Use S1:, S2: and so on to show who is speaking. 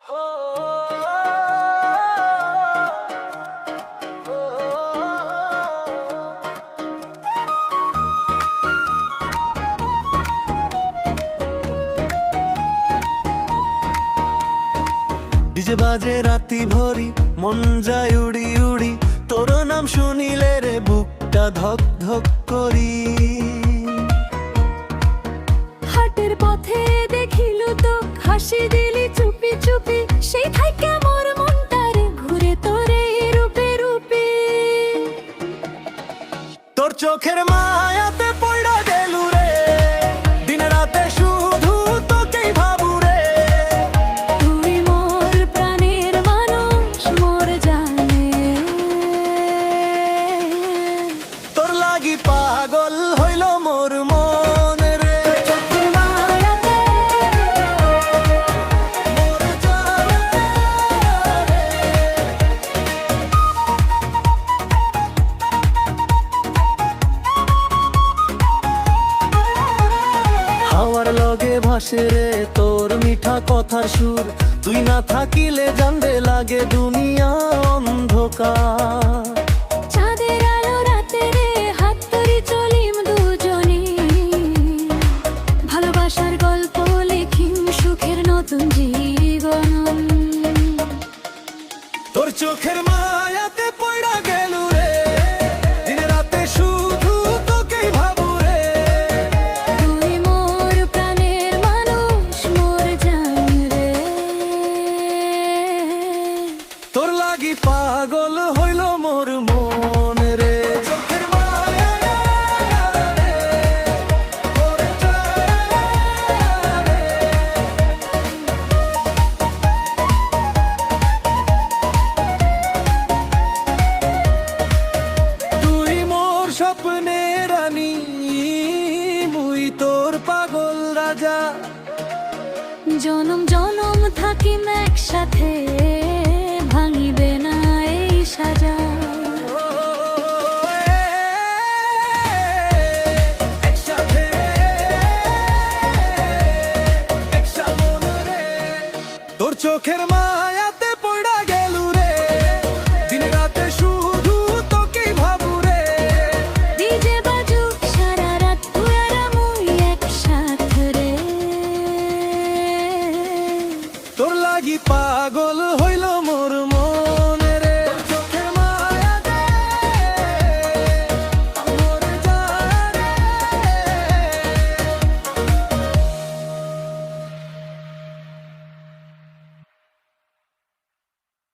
S1: DJ বাজে রাতি ভরি, মন যায় উড়ি উড়ি, তোর নাম শুনিলে রে বুকটা ধক ধক করি।
S2: হাটের পথে দেখিল তো হাসি দিলি চুপি চুপি, সেই থাইকা মোর মনটারে ঘুরে তোরে রূপে রূপে।
S1: তোর চোখের মায়াতে পড়া গেলু রে, দিন রাতে শুধু তোকেই ভাবু রে।
S2: তুই মোর প্রাণের মানুষ, মোর জানে।
S1: তোর লাগি পাগল হইল মোর মন রে,
S2: চোখের মায়াতে
S1: মোর জানে রে। হাওয়ার লগে ভাসে রে তোর মিঠা কথার সুর, তুই না থাকিলে জানবে লাগে দুনিয়া অন্ধকার।
S2: চাঁদের আলো রাতে রে হাত ধরি চলিম দুজনে, ভালোবাসার গল্প লিখিম সুখের নতুন জীবন।
S1: তোর চোখের মায়াতে পড়া গেলু রে, দিন রাতে শুধু তোকেই ভাবু রে।
S2: তুই মোর প্রাণের মানুষ, মোর জান রে।
S1: তোর লাগি পাগল হইল মোর মন রে, চোখের মায়া রে, মোর জান রে। তুই মোর স্বপ্নের রানী, মুই তোর পাগল রাজা।
S2: জনম জনম থাকিম একসাথে, ভাঙিবে না এই সাজা।
S1: একসাথে তোর চোখের মায়াতে পড়া গেলু রে, দিন রাতে শুধু তোকেই ভাবু রে।
S2: ডিজে বাজুক সারা রাত, তুই আর মুই একসাথে রে।
S1: তোর লাগি পাগল হইল মোর